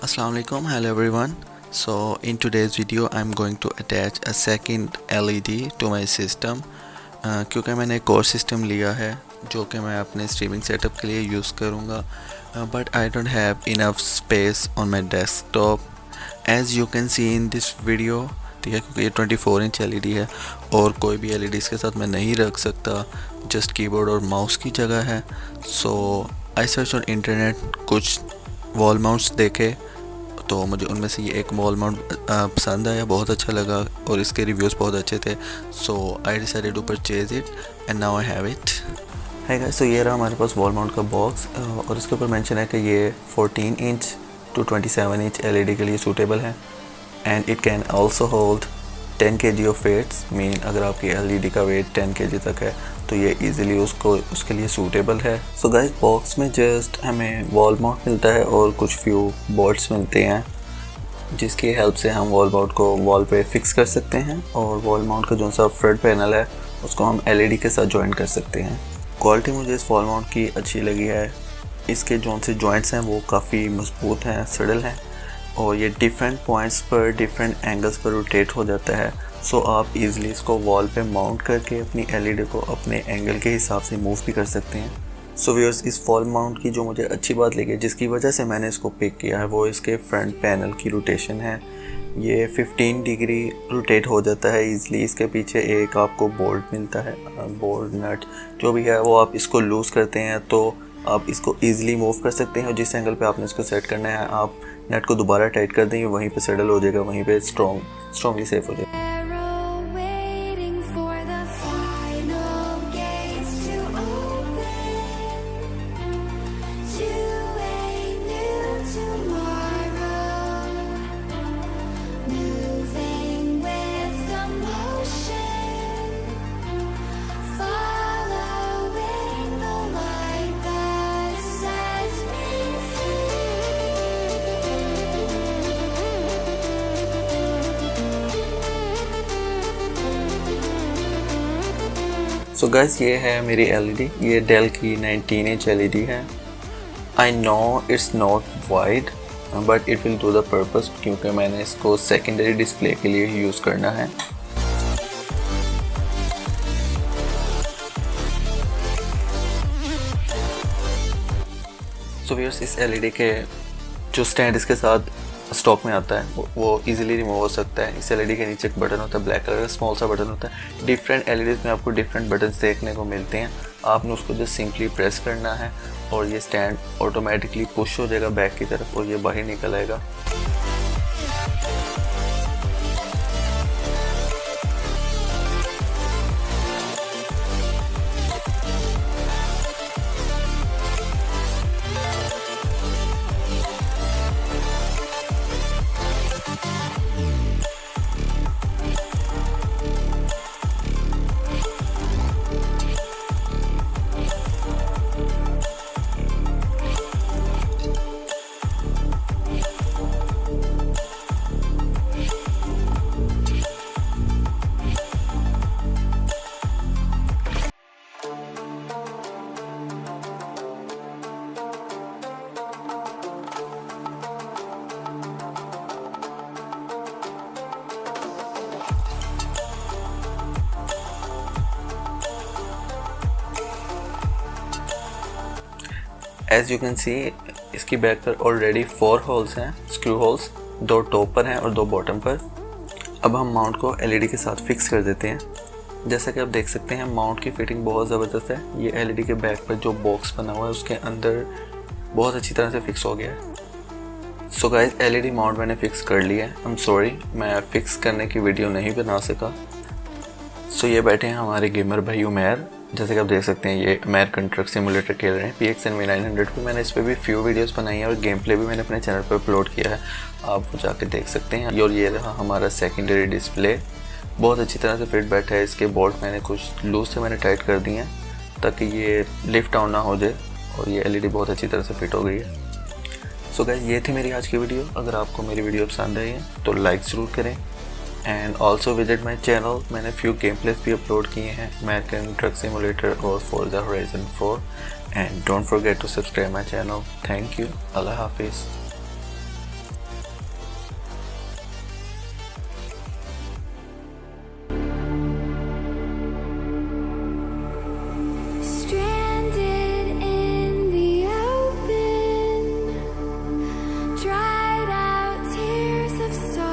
Assalamualaikum, hello everyone. So in today's video I'm going to attach a second LED to my system क्योंकि मैंने एक और system लिया है जो कि मैं अपने स्ट्रीमिंग सेटअप के लिए यूज़ करूँगा, but I don't have enough space on my desktop as you can see in this video. ठीक है, क्योंकि ये 24 इंच LED है और कोई भी LED इसके साथ मैं नहीं रख सकता, जस्ट कीबोर्ड और माउस की जगह है। सो आई सर्च ऑन इंटरनेट, कुछ वॉल माउंट्स देखे तो मुझे उनमें से ये एक वॉल माउंट पसंद आया, बहुत अच्छा लगा और इसके रिव्यूज़ बहुत अच्छे थे। So I decided to purchase it and now I have it. Hey guys, तो ये रहा हमारे पास वॉल माउंट का बॉक्स और इसके ऊपर मेंशन है कि ये 14 इंच टू 27 इंच LED के लिए सूटेबल है and it can also hold 10 kg of weights. Mean अगर आपकी LED का वेट 10 kg तक है तो ये इजीली उसके लिए सूटेबल है। सो गाइस, बॉक्स में जस्ट हमें वॉल माउंट मिलता है और कुछ फ्यू बोल्ट्स मिलते हैं जिसकी हेल्प से हम वॉल माउंट को वॉल पे फिक्स कर सकते हैं और वॉल माउंट का जो सा फ्रंट पैनल है उसको हम LED के साथ जॉइन कर सकते हैं। क्वालिटी मुझे इस वॉल माउंट की अच्छी लगी है। इसके जो से जॉइंट्स हैं वो काफ़ी मजबूत हैं, सडल हैं और ये डिफरेंट पॉइंट्स पर डिफरेंट एंगल्स पर रोटेट हो जाता है। सो आप इजीली इसको वॉल पे माउंट करके अपनी LED को अपने एंगल के हिसाब से मूव भी कर सकते हैं। सो व्यूअर्स, इस वॉल माउंट की जो मुझे अच्छी बात लगी जिसकी वजह से मैंने इसको पिक किया है वो इसके फ्रंट पैनल की रोटेशन है। ये 15 डिग्री रोटेट हो जाता है ईज़िली। इसके पीछे एक आपको बोल्ट मिलता है, बोल्ट नट जो भी है वो आप इसको लूज़ करते हैं तो आप इसको ईज़िली मूव कर सकते हैं और जिस एंगल पे आपने इसको सेट करना है आप नट को दोबारा टाइट कर देंगे, वहीं पे सेटल हो जाएगा, वहीं पे स्ट्रॉन्गली सेफ हो जाएगा। सो गाइस, ये है मेरी LED। ये डेल की 19 इंच LED है। I know it's not wide but it will do the purpose क्योंकि मैंने इसको सेकेंडरी डिस्प्ले के लिए यूज़ करना है। सो व्यूअर्स, इस LED के जो स्टैंड इसके साथ स्टॉक में आता है वो इजीली रिमूव हो सकता है। इस LED के नीचे एक बटन होता है, ब्लैक कलर का स्मॉल सा बटन होता है। डिफरेंट LEDs में आपको डिफरेंट बटन्स देखने को मिलते हैं, आपने उसको जस्ट सिंपली प्रेस करना है और ये स्टैंड ऑटोमेटिकली पुश हो जाएगा बैक की तरफ और ये बाहर निकल आएगा। एज यू कैन सी इसकी बैक पर ऑलरेडी 4 होल्स हैं, स्क्रू होल्स, 2 टॉप पर हैं और 2 बॉटम पर। अब हम माउंट को LED के साथ फिक्स कर देते हैं। जैसा कि आप देख सकते हैं माउंट की फिटिंग बहुत ज़बरदस्त है। ये LED के बैक पर जो बॉक्स बना हुआ है उसके अंदर बहुत अच्छी तरह से फिक्स हो गया है। सो गाइस, LED माउंट मैंने फिक्स कर लिया है। आई एम सॉरी मैं फिक्स करने की वीडियो नहीं बना सका। सो ये बैठे हैं हमारे गेमर भाई उमेर। जैसे कि आप देख सकते हैं ये अमेरिकन ट्रक सिमुलेटर खेल रहे हैं PXNV 900 पे। मैंने इस पर भी फ्यू वीडियोस बनाई हैं और गेम प्ले भी मैंने अपने चैनल पर अपलोड किया है, आप वो जाके देख सकते हैं। और ये रहा हमारा सेकेंडरी डिस्प्ले, बहुत अच्छी तरह से फिट बैठा है। इसके बोल्ट मैंने कुछ लूज से मैंने टाइट कर दिए हैं ताकि ये लिफ्ट डाउन ना हो जाए और ये LED बहुत अच्छी तरह से फिट हो गई है। सो गाइस, ये थी मेरी आज की वीडियो। अगर आपको मेरी वीडियो पसंद आई है तो लाइक ज़रूर करें, and also visit my channel, मैंने फ्यू गेम प्लेस भी अपलोड किए हैं, अमेरिकन ट्रक सिमुलेटर और Forza Horizon 4। And don't forget to subscribe my channel. Thank you. अल्लाह हाफिज़।